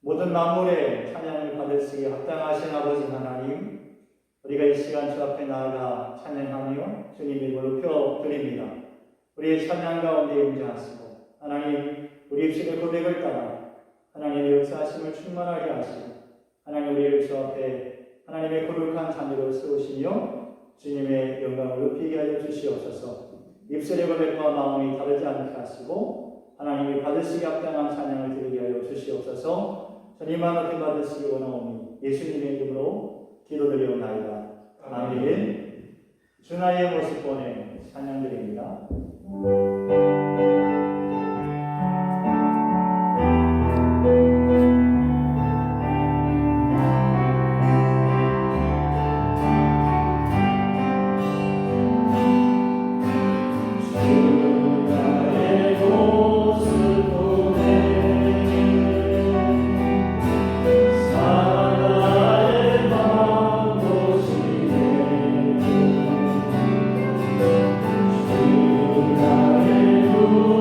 모든 만물의 찬양을 받을 수 있게 합당하신 아버지 하나님, 우리가 이 시간 주 앞에 나아가 찬양하며 주님의 이름을 높여드립니다. 우리의 찬양 가운데 임재하시고 하나님 우리 입술의 고백을 따라 하나님의 역사하심을 충만하게 하시고 하나님 우리를 주 앞에 하나님의 거룩한 자녀로 세우시며 주님의 영광을 높이게 하여 주시옵소서. 입술의 고백과 마음이 다르지 않게 하시고 하나님이 받으시기 합당한 찬양을 드리게 하여 주시옵소서. 주님만 높이 받으시기 원하오니 예수님의 이름으로 기도드리옵나이다. 아멘. 주나의 모습 보내 찬양드립니다. 주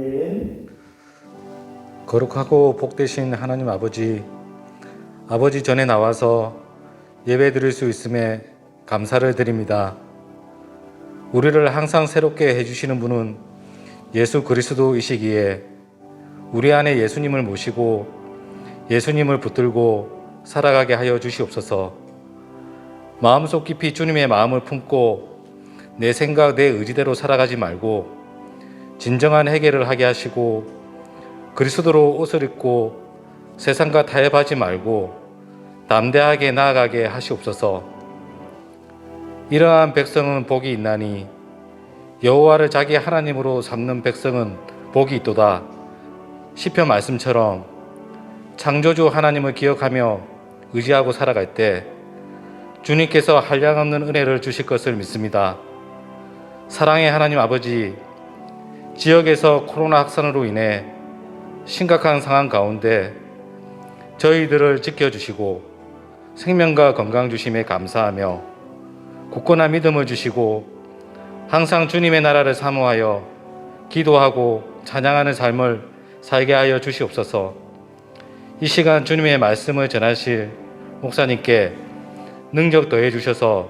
아멘. 거룩하고 복되신 하나님 아버지, 아버지 전에 나와서 예배 드릴 수 있음에 감사를 드립니다. 우리를 항상 새롭게 해주시는 분은 예수 그리스도이시기에 우리 안에 예수님을 모시고 예수님을 붙들고 살아가게 하여 주시옵소서. 마음속 깊이 주님의 마음을 품고 내 생각, 내 의지대로 살아가지 말고 진정한 해결을 하게 하시고 그리스도로 옷을 입고 세상과 타협하지 말고 담대하게 나아가게 하시옵소서. 이러한 백성은 복이 있나니 여호와를 자기 하나님으로 삼는 백성은 복이 있도다. 시편 말씀처럼 창조주 하나님을 기억하며 의지하고 살아갈 때 주님께서 한량없는 은혜를 주실 것을 믿습니다. 사랑의 하나님 아버지, 지역에서 코로나 확산으로 인해 심각한 상황 가운데 저희들을 지켜주시고 생명과 건강 주심에 감사하며 굳건한 믿음을 주시고 항상 주님의 나라를 사모하여 기도하고 찬양하는 삶을 살게 하여 주시옵소서. 이 시간 주님의 말씀을 전하실 목사님께 능력 더해 주셔서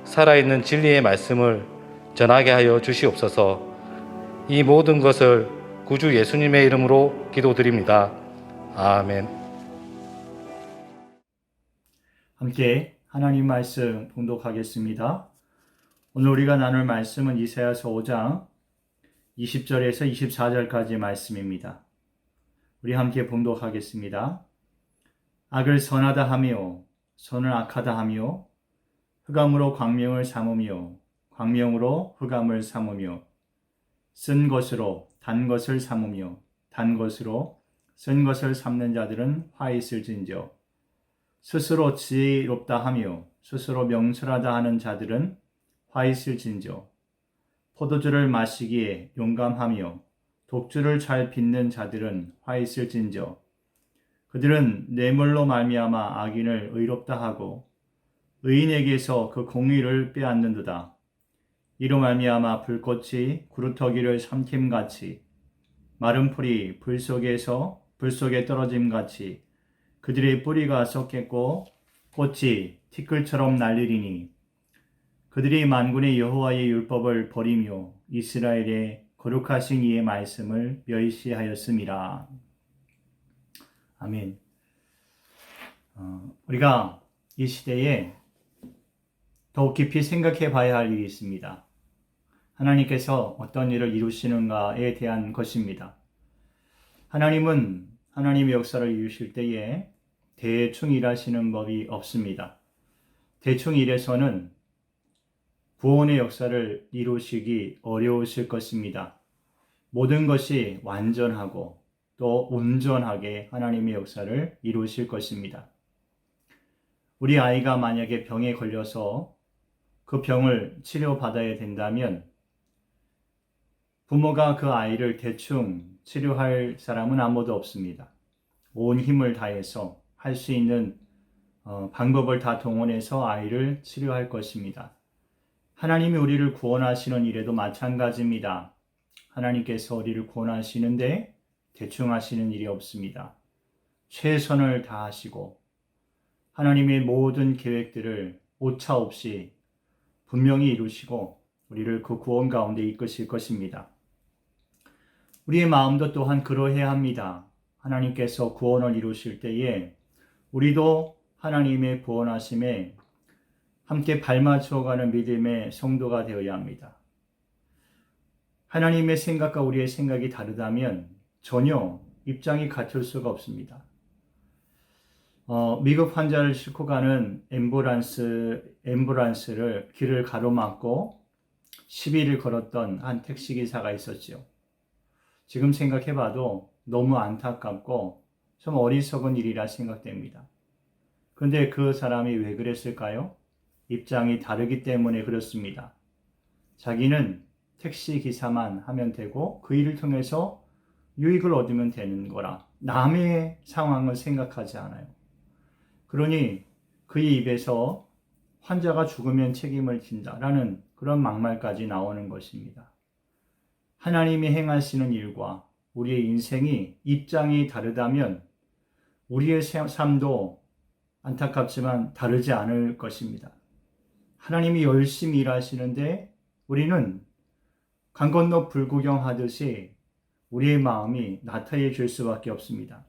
살아있는 진리의 말씀을 전하게 하여 주시옵소서. 이 모든 것을 구주 예수님의 이름으로 기도드립니다. 아멘. 함께 하나님 말씀 봉독하겠습니다. 오늘 우리가 나눌 말씀은 이사야서 5장 20절에서 24절까지의 말씀입니다. 우리 함께 봉독하겠습니다. 악을 선하다 하며 선을 악하다 하며 흑암으로 광명을 삼으며 광명으로 흑암을 삼으며 쓴 것으로 단 것을 삼으며 단 것으로 쓴 것을 삼는 자들은 화 있을진저 스스로 지혜롭다 하며 스스로 명철하다 하는 자들은 화 있을진저 포도주를 마시기에 용감하며 독주를 잘 빚는 자들은 화 있을진저 그들은 뇌물로 말미암아 악인을 의롭다 하고 의인에게서 그 공의를 빼앗는도다. 이로 말미암아 불꽃이 구루터기를 삼킴같이 마른 풀이 불 속에 떨어짐같이 그들의 뿌리가 썩겠고 꽃이 티끌처럼 날리리니 그들이 만군의 여호와의 율법을 버리며 이스라엘의 거룩하신 이의 말씀을 멸시하였음이라. 아멘. 우리가 이 시대에 더욱 깊이 생각해 봐야 할 일이 있습니다. 하나님께서 어떤 일을 이루시는가에 대한 것입니다. 하나님은 하나님의 역사를 이루실 때에 대충 일하시는 법이 없습니다. 대충 일해서는 구원의 역사를 이루시기 어려우실 것입니다. 모든 것이 완전하고 또 온전하게 하나님의 역사를 이루실 것입니다. 우리 아이가 만약에 병에 걸려서 그 병을 치료받아야 된다면 부모가 그 아이를 대충 치료할 사람은 아무도 없습니다. 온 힘을 다해서 할 수 있는 방법을 다 동원해서 아이를 치료할 것입니다. 하나님이 우리를 구원하시는 일에도 마찬가지입니다. 하나님께서 우리를 구원하시는데 대충 하시는 일이 없습니다. 최선을 다하시고 하나님의 모든 계획들을 오차 없이 분명히 이루시고 우리를 그 구원 가운데 이끄실 것입니다. 우리의 마음도 또한 그러해야 합니다. 하나님께서 구원을 이루실 때에 우리도 하나님의 구원하심에 함께 발맞춰가는 믿음의 성도가 되어야 합니다. 하나님의 생각과 우리의 생각이 다르다면 전혀 입장이 같을 수가 없습니다. 미국 환자를 싣고 가는 앰뷸런스를 길을 가로막고 시비를 걸었던 한 택시기사가 있었죠. 지금 생각해봐도 너무 안타깝고 좀 어리석은 일이라 생각됩니다. 그런데 그 사람이 왜 그랬을까요? 입장이 다르기 때문에 그렇습니다. 자기는 택시기사만 하면 되고 그 일을 통해서 유익을 얻으면 되는 거라 남의 상황을 생각하지 않아요. 그러니 그의 입에서 환자가 죽으면 책임을 진다라는 그런 막말까지 나오는 것입니다. 하나님이 행하시는 일과 우리의 인생이 입장이 다르다면 우리의 삶도 안타깝지만 다르지 않을 것입니다. 하나님이 열심히 일하시는데 우리는 강 건너 불구경하듯이 우리의 마음이 나태해질 수밖에 없습니다.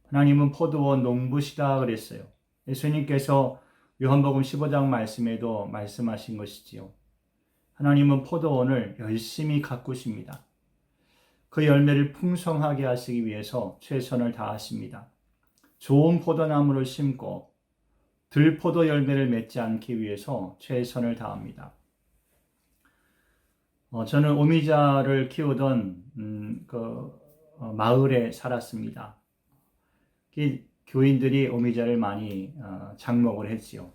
하나님은 포도원 농부시다 그랬어요. 예수님께서 요한복음 15장 말씀에도 말씀하신 것이지요. 하나님은 포도원을 열심히 가꾸십니다. 그 열매를 풍성하게 하시기 위해서 최선을 다하십니다. 좋은 포도나무를 심고 들포도 열매를 맺지 않기 위해서 최선을 다합니다. 저는 오미자를 키우던 마을에 살았습니다. 교인들이 오미자를 많이 장목을 했지요.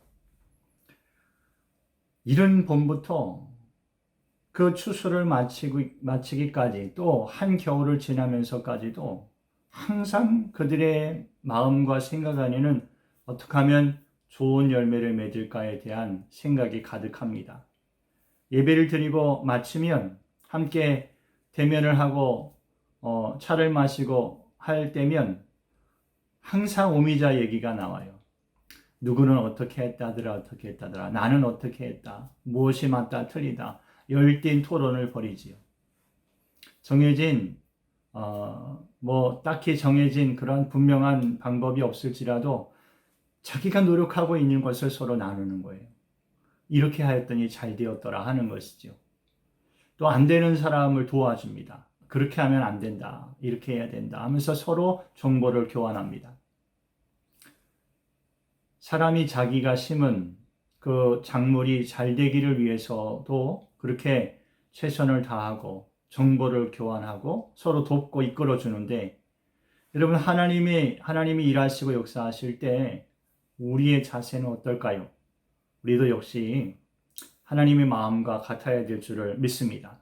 이른 봄부터 그 추수를 마치기까지 또 한겨울을 지나면서까지도 항상 그들의 마음과 생각 안에는 어떻게 하면 좋은 열매를 맺을까에 대한 생각이 가득합니다. 예배를 드리고 마치면 함께 대면을 하고 차를 마시고 할 때면 항상 오미자 얘기가 나와요. 누구는 어떻게 했다더라 어떻게 했다더라 나는 어떻게 했다 무엇이 맞다 틀리다 열띤 토론을 벌이지요. 정해진 딱히 정해진 그런 분명한 방법이 없을지라도 자기가 노력하고 있는 것을 서로 나누는 거예요. 이렇게 하였더니 잘 되었더라 하는 것이죠. 또 안 되는 사람을 도와줍니다. 그렇게 하면 안 된다. 이렇게 해야 된다 하면서 서로 정보를 교환합니다. 사람이 자기가 심은 그 작물이 잘 되기를 위해서도 그렇게 최선을 다하고 정보를 교환하고 서로 돕고 이끌어 주는데 여러분 하나님이 일하시고 역사하실 때 우리의 자세는 어떨까요? 우리도 역시 하나님의 마음과 같아야 될 줄을 믿습니다.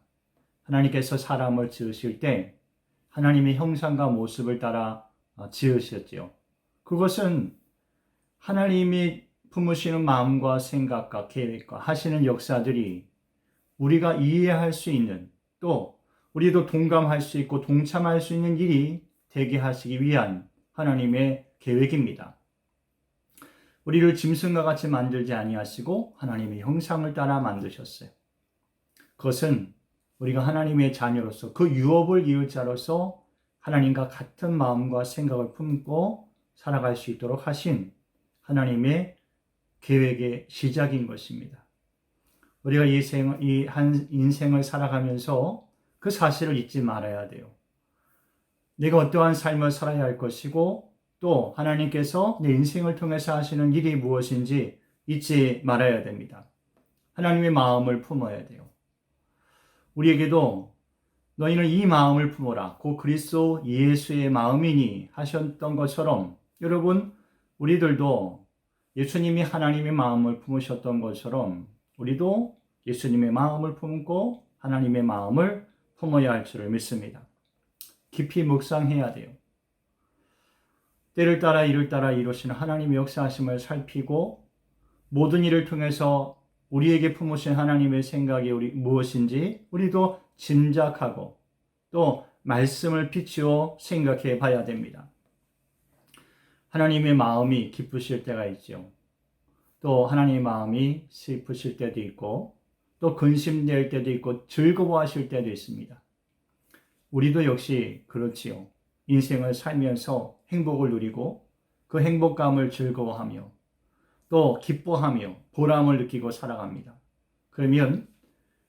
하나님께서 사람을 지으실 때 하나님의 형상과 모습을 따라 지으셨지요. 그것은 하나님이 품으시는 마음과 생각과 계획과 하시는 역사들이 우리가 이해할 수 있는 또 우리도 동감할 수 있고 동참할 수 있는 일이 되게 하시기 위한 하나님의 계획입니다. 우리를 짐승과 같이 만들지 아니하시고 하나님의 형상을 따라 만드셨어요. 그것은 우리가 하나님의 자녀로서 그 유업을 이을 자로서 하나님과 같은 마음과 생각을 품고 살아갈 수 있도록 하신 하나님의 계획의 시작인 것입니다. 우리가 이 한 인생을 살아가면서 그 사실을 잊지 말아야 돼요. 내가 어떠한 삶을 살아야 할 것이고 또 하나님께서 내 인생을 통해서 하시는 일이 무엇인지 잊지 말아야 됩니다. 하나님의 마음을 품어야 돼요. 우리에게도 너희는 이 마음을 품어라. 곧 그리스도 예수의 마음이니 하셨던 것처럼 여러분 우리들도 예수님이 하나님의 마음을 품으셨던 것처럼 우리도 예수님의 마음을 품고 하나님의 마음을 품어야 할 줄을 믿습니다. 깊이 묵상해야 돼요. 때를 따라 이를 따라 이루시는 하나님의 역사하심을 살피고 모든 일을 통해서 우리에게 품으신 하나님의 생각이 무엇인지 우리도 짐작하고 또 말씀을 비추어 생각해 봐야 됩니다. 하나님의 마음이 기쁘실 때가 있죠. 또 하나님의 마음이 슬프실 때도 있고 또 근심될 때도 있고 즐거워하실 때도 있습니다. 우리도 역시 그렇지요. 인생을 살면서 행복을 누리고 그 행복감을 즐거워하며 또 기뻐하며 보람을 느끼고 살아갑니다. 그러면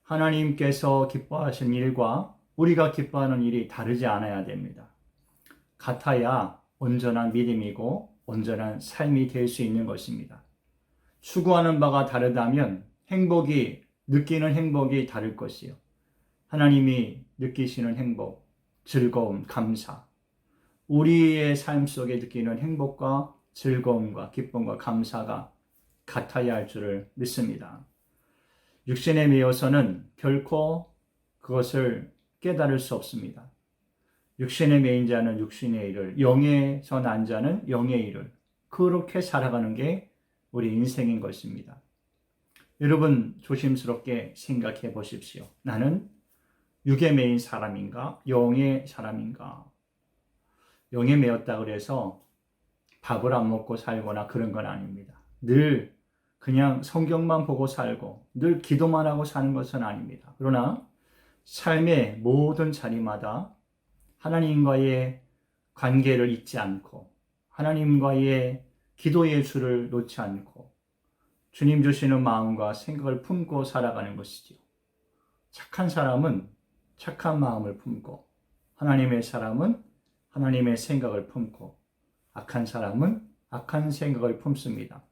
하나님께서 기뻐하시는 일과 우리가 기뻐하는 일이 다르지 않아야 됩니다. 같아야 온전한 믿음이고 온전한 삶이 될 수 있는 것입니다. 추구하는 바가 다르다면 느끼는 행복이 다를 것이요. 하나님이 느끼시는 행복, 즐거움, 감사, 우리의 삶 속에 느끼는 행복과 즐거움과 기쁨과 감사가 같아야 할 줄을 믿습니다. 육신에 매여서는 결코 그것을 깨달을 수 없습니다. 육신에 매인 자는 육신의 일을, 영에서 난 자는 영의 일을 그렇게 살아가는 게 우리 인생인 것입니다. 여러분 조심스럽게 생각해 보십시오. 나는 육에 매인 사람인가? 영의 사람인가? 영에 매였다 그래서 밥을 안 먹고 살거나 그런 건 아닙니다. 늘 그냥 성경만 보고 살고 늘 기도만 하고 사는 것은 아닙니다. 그러나 삶의 모든 자리마다 하나님과의 관계를 잊지 않고 하나님과의 기도의 줄을 놓지 않고 주님 주시는 마음과 생각을 품고 살아가는 것이지요. 착한 사람은 착한 마음을 품고 하나님의 사람은 하나님의 생각을 품고 악한 사람은 악한 생각을 품습니다.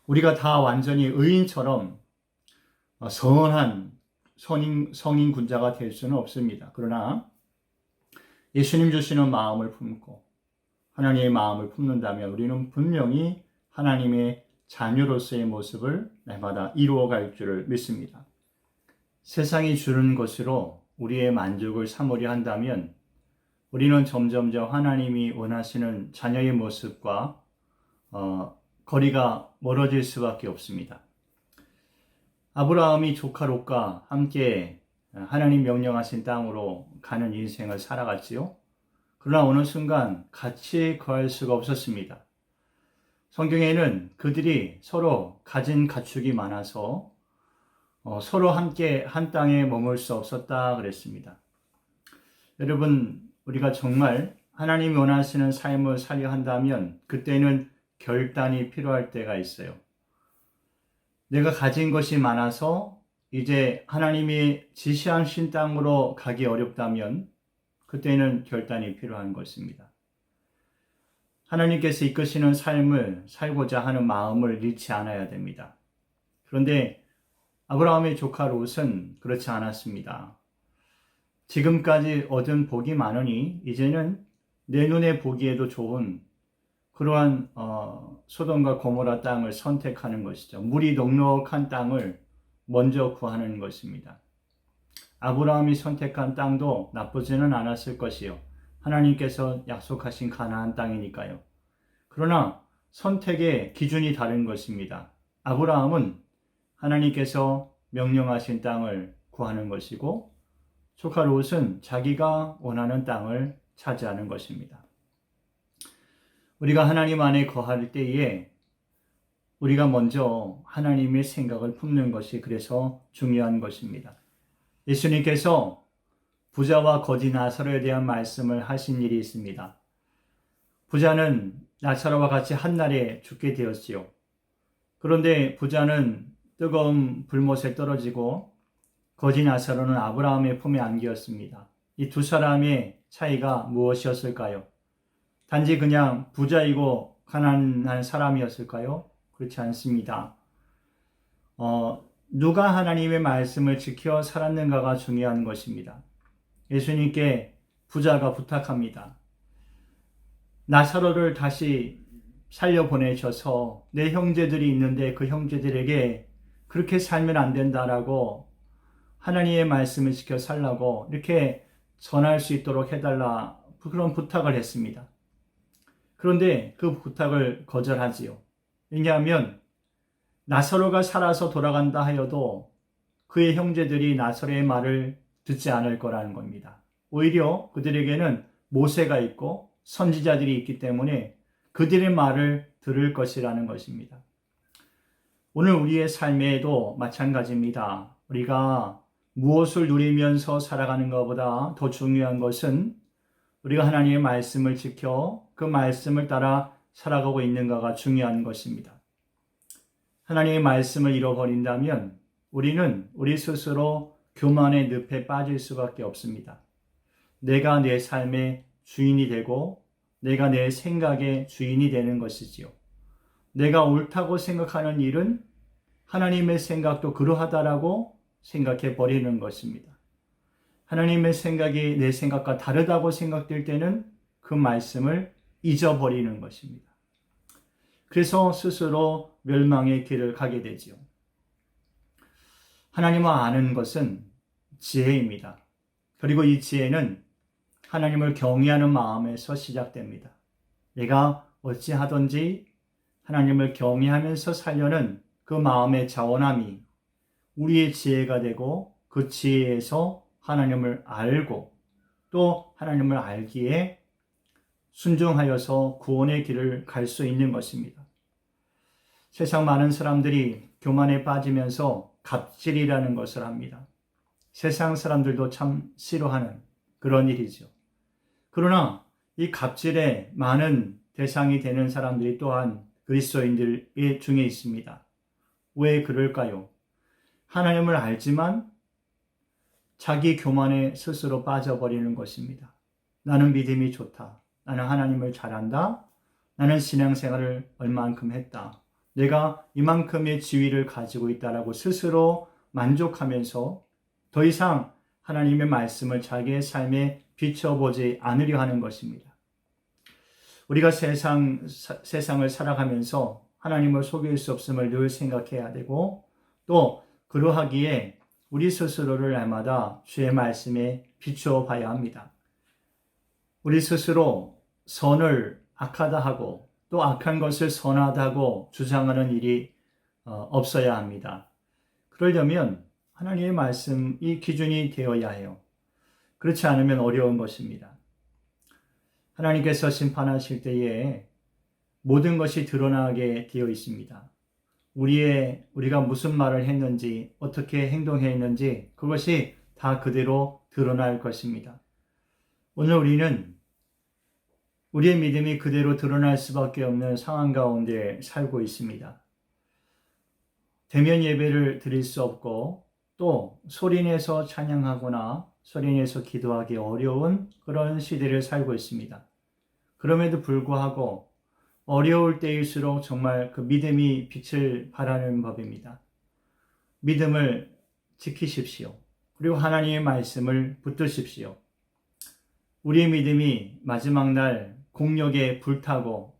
우리가 다 완전히 의인처럼 선한 성인 군자가 될 수는 없습니다. 그러나 예수님 주시는 마음을 품고 하나님의 마음을 품는다면 우리는 분명히 하나님의 자녀로서의 모습을 날마다 이루어갈 줄을 믿습니다. 세상이 주는 것으로 우리의 만족을 삼으려 한다면 우리는 점점점 하나님이 원하시는 자녀의 모습과 거리가 멀어질 수밖에 없습니다. 아브라함이 조카 롯과 함께 하나님 명령하신 땅으로 가는 인생을 살아갔지요. 그러나 어느 순간 같이 거할 수가 없었습니다. 성경에는 그들이 서로 가진 가축이 많아서 서로 함께 한 땅에 머물 수 없었다 그랬습니다. 여러분, 우리가 정말 하나님이 원하시는 삶을 살려 한다면 그때는 결단이 필요할 때가 있어요. 내가 가진 것이 많아서 이제 하나님이 지시하신 땅으로 가기 어렵다면 그때는 결단이 필요한 것입니다. 하나님께서 이끄시는 삶을 살고자 하는 마음을 잃지 않아야 됩니다. 그런데 아브라함의 조카 롯은 그렇지 않았습니다. 지금까지 얻은 복이 많으니 이제는 내 눈에 보기에도 좋은 그러한 소돔과 고모라 땅을 선택하는 것이죠. 물이 넉넉한 땅을 먼저 구하는 것입니다. 아브라함이 선택한 땅도 나쁘지는 않았을 것이요. 하나님께서 약속하신 가나안 땅이니까요. 그러나 선택의 기준이 다른 것입니다. 아브라함은 하나님께서 명령하신 땅을 구하는 것이고 조카 롯은 자기가 원하는 땅을 차지하는 것입니다. 우리가 하나님 안에 거할 때에 우리가 먼저 하나님의 생각을 품는 것이 그래서 중요한 것입니다. 예수님께서 부자와 거지 나사로에 대한 말씀을 하신 일이 있습니다. 부자는 나사로와 같이 한날에 죽게 되었지요. 그런데 부자는 뜨거운 불못에 떨어지고 거지 나사로는 아브라함의 품에 안기었습니다. 이 두 사람의 차이가 무엇이었을까요? 단지 그냥 부자이고 가난한 사람이었을까요? 그렇지 않습니다. 누가 하나님의 말씀을 지켜 살았는가가 중요한 것입니다. 예수님께 부자가 부탁합니다. 나사로를 다시 살려보내셔서 내 형제들이 있는데 그 형제들에게 그렇게 살면 안 된다라고 하나님의 말씀을 지켜 살라고 이렇게 전할 수 있도록 해달라 그런 부탁을 했습니다. 그런데 그 부탁을 거절하지요. 왜냐하면 나사로가 살아서 돌아간다 하여도 그의 형제들이 나사로의 말을 듣지 않을 거라는 겁니다. 오히려 그들에게는 모세가 있고 선지자들이 있기 때문에 그들의 말을 들을 것이라는 것입니다. 오늘 우리의 삶에도 마찬가지입니다. 우리가 무엇을 누리면서 살아가는 것보다 더 중요한 것은 우리가 하나님의 말씀을 지켜 그 말씀을 따라 살아가고 있는가가 중요한 것입니다. 하나님의 말씀을 잃어버린다면 우리는 우리 스스로 교만의 늪에 빠질 수밖에 없습니다. 내가 내 삶의 주인이 되고 내가 내 생각의 주인이 되는 것이지요. 내가 옳다고 생각하는 일은 하나님의 생각도 그러하다라고 생각해 버리는 것입니다. 하나님의 생각이 내 생각과 다르다고 생각될 때는 그 말씀을 잊어버리는 것입니다. 그래서 스스로 멸망의 길을 가게 되지요. 하나님을 아는 것은 지혜입니다. 그리고 이 지혜는 하나님을 경외하는 마음에서 시작됩니다. 내가 어찌하든지 하나님을 경외하면서 살려는 그 마음의 자원함이 우리의 지혜가 되고 그 지혜에서 하나님을 알고 또 하나님을 알기에 순종하여서 구원의 길을 갈 수 있는 것입니다. 세상 많은 사람들이 교만에 빠지면서 갑질이라는 것을 합니다. 세상 사람들도 참 싫어하는 그런 일이죠. 그러나 이 갑질에 많은 대상이 되는 사람들이 또한 그리스도인들 중에 있습니다. 왜 그럴까요? 하나님을 알지만 자기 교만에 스스로 빠져버리는 것입니다. 나는 믿음이 좋다. 나는 하나님을 잘한다. 나는 신앙생활을 얼만큼 했다. 내가 이만큼의 지위를 가지고 있다라고 스스로 만족하면서 더 이상 하나님의 말씀을 자기의 삶에 비춰보지 않으려 하는 것입니다. 우리가 세상을 살아가면서 하나님을 속일 수 없음을 늘 생각해야 되고 또 그러하기에 우리 스스로를 날마다 주의 말씀에 비추어 봐야 합니다. 우리 스스로 선을 악하다 하고 또 악한 것을 선하다고 주장하는 일이 없어야 합니다. 그러려면 하나님의 말씀이 기준이 되어야 해요. 그렇지 않으면 어려운 것입니다. 하나님께서 심판하실 때에 모든 것이 드러나게 되어 있습니다. 우리가 무슨 말을 했는지, 어떻게 행동했는지 그것이 다 그대로 드러날 것입니다. 오늘 우리는 우리의 믿음이 그대로 드러날 수밖에 없는 상황 가운데 살고 있습니다. 대면 예배를 드릴 수 없고 또 소리내서 찬양하거나 소리내서 기도하기 어려운 그런 시대를 살고 있습니다. 그럼에도 불구하고 어려울 때일수록 정말 그 믿음이 빛을 발하는 법입니다. 믿음을 지키십시오. 그리고 하나님의 말씀을 붙드십시오. 우리의 믿음이 마지막 날 공력에 불타고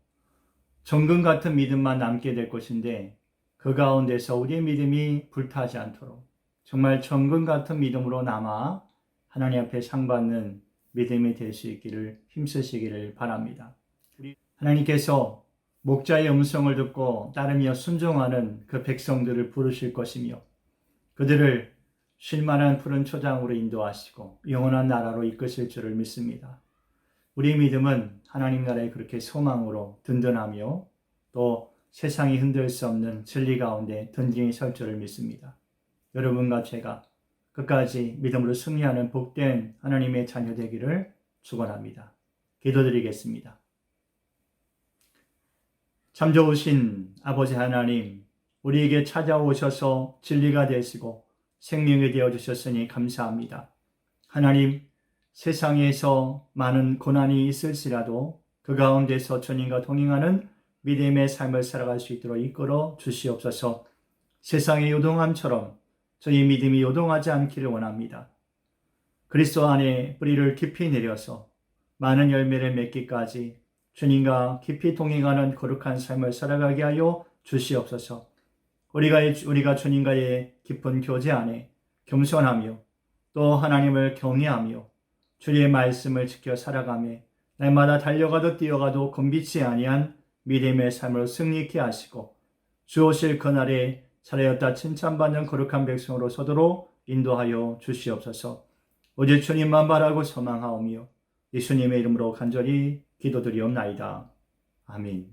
정금 같은 믿음만 남게 될 것인데 그 가운데서 우리의 믿음이 불타지 않도록 정말 정금 같은 믿음으로 남아 하나님 앞에 상받는 믿음이 될 수 있기를 힘쓰시기를 바랍니다. 하나님께서 목자의 음성을 듣고 따르며 순종하는 그 백성들을 부르실 것이며 그들을 쉴만한 푸른 초장으로 인도하시고 영원한 나라로 이끄실 줄을 믿습니다. 우리의 믿음은 하나님 나라에 그렇게 소망으로 든든하며 또 세상이 흔들 수 없는 진리 가운데 든든히 설 줄을 믿습니다. 여러분과 제가 끝까지 믿음으로 승리하는 복된 하나님의 자녀 되기를 축원합니다. 기도드리겠습니다. 참 좋으신 아버지 하나님, 우리에게 찾아오셔서 진리가 되시고 생명이 되어주셨으니 감사합니다. 하나님, 세상에서 많은 고난이 있을지라도 그 가운데서 주님과 동행하는 믿음의 삶을 살아갈 수 있도록 이끌어 주시옵소서. 세상의 요동함처럼 저희 믿음이 요동하지 않기를 원합니다. 그리스도 안에 뿌리를 깊이 내려서 많은 열매를 맺기까지 주님과 깊이 동행하는 거룩한 삶을 살아가게 하여 주시옵소서. 우리가 주님과의 깊은 교제 안에 겸손하며 또 하나님을 경외하며 주의 말씀을 지켜 살아가며 날마다 달려가도 뛰어가도 곤비치 아니한 믿음의 삶을 승리케 하시고 주 오실 그날에 살아였다 칭찬받는 거룩한 백성으로 서도록 인도하여 주시옵소서. 오직 주님만 바라고 소망하오며 예수님의 이름으로 간절히 기도드리옵나이다. 아멘.